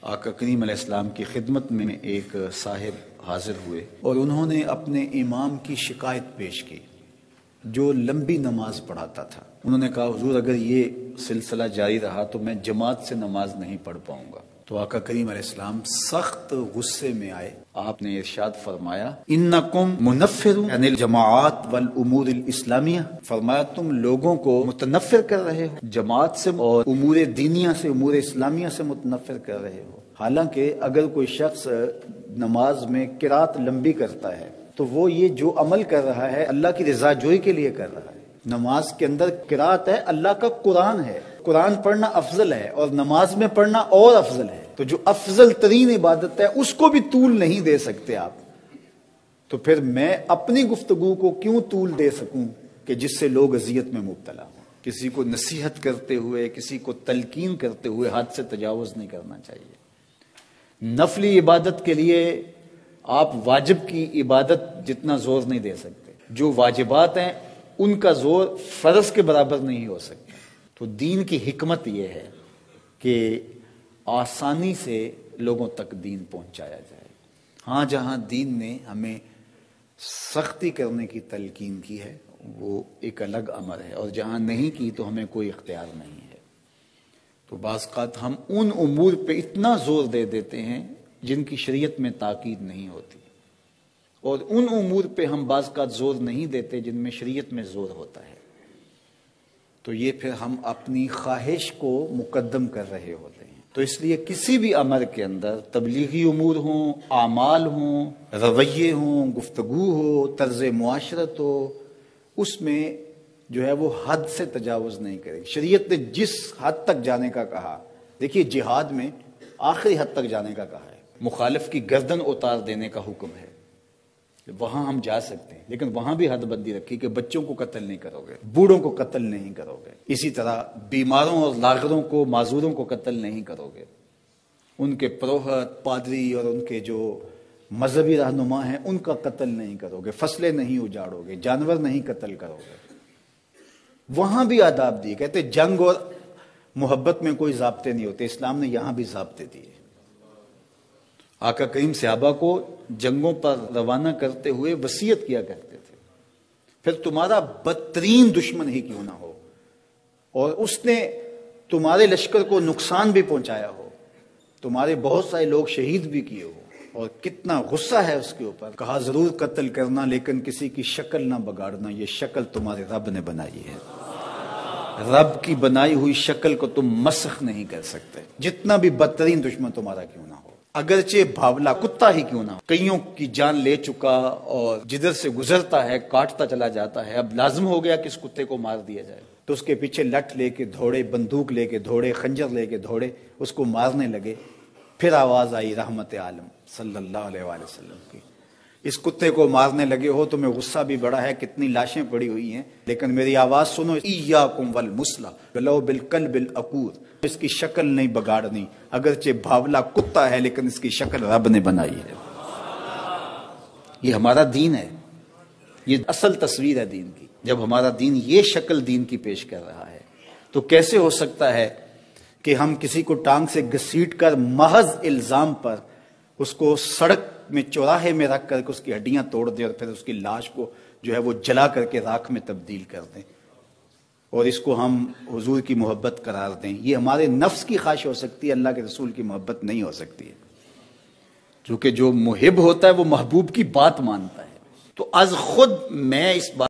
آقا کریم علیہ السلام کی خدمت میں ایک صاحب حاضر ہوئے اور انہوں نے اپنے امام کی شکایت پیش کی جو لمبی نماز پڑھاتا تھا۔ انہوں نے کہا حضور اگر یہ سلسلہ جاری رہا تو میں جماعت سے نماز نہیں پڑھ پاؤں گا۔ تو آقا کریم علیہ السلام سخت غصے میں آئے، آپ نے ارشاد فرمایا انکم منفرون عن الجماعات والامور الاسلامیہ، فرمایا تم لوگوں کو متنفر کر رہے ہو جماعت سے اور امور دینیہ سے، امور اسلامیہ سے متنفر کر رہے ہو۔ حالانکہ اگر کوئی شخص نماز میں قرات لمبی کرتا ہے تو وہ یہ جو عمل کر رہا ہے اللہ کی رضا جوئی کے لیے کر رہا ہے۔ نماز کے اندر قرات ہے، اللہ کا قرآن ہے، قرآن پڑھنا افضل ہے اور نماز میں پڑھنا اور افضل ہے۔ تو جو افضل ترین عبادت ہے اس کو بھی طول نہیں دے سکتے آپ، تو پھر میں اپنی گفتگو کو کیوں طول دے سکوں کہ جس سے لوگ اذیت میں مبتلا ہوں۔ کسی کو نصیحت کرتے ہوئے، کسی کو تلقین کرتے ہوئے حد سے تجاوز نہیں کرنا چاہیے۔ نفلی عبادت کے لیے آپ واجب کی عبادت جتنا زور نہیں دے سکتے، جو واجبات ہیں ان کا زور فرض کے برابر نہیں ہو سکتا۔ تو دین کی حکمت یہ ہے کہ آسانی سے لوگوں تک دین پہنچایا جائے۔ ہاں جہاں دین نے ہمیں سختی کرنے کی تلقین کی ہے وہ ایک الگ امر ہے، اور جہاں نہیں کی تو ہمیں کوئی اختیار نہیں ہے۔ تو بعض اوقات ہم ان امور پہ اتنا زور دے دیتے ہیں جن کی شریعت میں تاکید نہیں ہوتی، اور ان امور پہ ہم بعض اوقات زور نہیں دیتے جن میں شریعت میں زور ہوتا ہے۔ تو یہ پھر ہم اپنی خواہش کو مقدم کر رہے ہوتے ہیں۔ تو اس لیے کسی بھی امر کے اندر تبلیغی امور ہوں، اعمال ہوں، رویے ہوں، گفتگو ہو، طرز معاشرت ہو، اس میں جو ہے وہ حد سے تجاوز نہیں کرے۔ شریعت نے جس حد تک جانے کا کہا، دیکھیے جہاد میں آخری حد تک جانے کا کہا ہے، مخالف کی گردن اتار دینے کا حکم ہے، وہاں ہم جا سکتے ہیں، لیکن وہاں بھی حد بندی رکھی کہ بچوں کو قتل نہیں کرو گے، بوڑھوں کو قتل نہیں کرو گے، اسی طرح بیماروں اور لاغروں کو، معذوروں کو قتل نہیں کرو گے، ان کے پروہت، پادری اور ان کے جو مذہبی رہنما ہیں ان کا قتل نہیں کرو گے، فصلیں نہیں اجاڑو گے، جانور نہیں قتل کرو گے۔ وہاں بھی آداب دیے، کہتے جنگ اور محبت میں کوئی ضابطے نہیں ہوتے، اسلام نے یہاں بھی ضابطے دیے۔ آقا کریم صحابہ کو جنگوں پر روانہ کرتے ہوئے وصیت کیا کرتے تھے، پھر تمہارا بدترین دشمن ہی کیوں نہ ہو اور اس نے تمہارے لشکر کو نقصان بھی پہنچایا ہو، تمہارے بہت سارے لوگ شہید بھی کیے ہو، اور کتنا غصہ ہے اس کے اوپر، کہا ضرور قتل کرنا لیکن کسی کی شکل نہ بگاڑنا، یہ شکل تمہارے رب نے بنائی ہے، رب کی بنائی ہوئی شکل کو تم مسخ نہیں کر سکتے، جتنا بھی بدترین دشمن تمہارا کیوں نہ ہو، اگرچہ بھاولا کتا ہی کیوں نہ ہو۔ کئیوں کی جان لے چکا اور جدھر سے گزرتا ہے کاٹتا چلا جاتا ہے، اب لازم ہو گیا کہ اس کتے کو مار دیا جائے، تو اس کے پیچھے لٹ لے کے دوڑے، بندوق لے کے دوڑے، خنجر لے کے دوڑے، اس کو مارنے لگے۔ پھر آواز آئی رحمت عالم صلی اللہ علیہ وآلہ وسلم کی، اس کتے کو مارنے لگے ہو، تمہیں غصہ بھی بڑا ہے، کتنی لاشیں پڑی ہوئی ہیں، لیکن میری آواز سنو، ایاکم والمثلہ ولو بالکلب العقور، اس کی شکل نہیں بگاڑنی، اگرچہ بھاولا کتا ہے لیکن اس کی شکل رب نے بنائی ہے۔ یہ ہمارا دین ہے، یہ اصل تصویر ہے دین کی۔ جب ہمارا دین یہ شکل دین کی پیش کر رہا ہے تو کیسے ہو سکتا ہے کہ ہم کسی کو ٹانگ سے گھسیٹ کر محض الزام پر اس کو سڑک میں چوراہے میں رکھ کر اس کی ہڈیاں توڑ دیں اور پھر اس کی لاش کو جو ہے وہ جلا کر کے راکھ میں تبدیل کر دیں اور اس کو ہم حضور کی محبت قرار دیں؟ یہ ہمارے نفس کی خواہش ہو سکتی ہے، اللہ کے رسول کی محبت نہیں ہو سکتی ہے، کیونکہ جو محب ہوتا ہے وہ محبوب کی بات مانتا ہے۔ تو از خود میں اس بات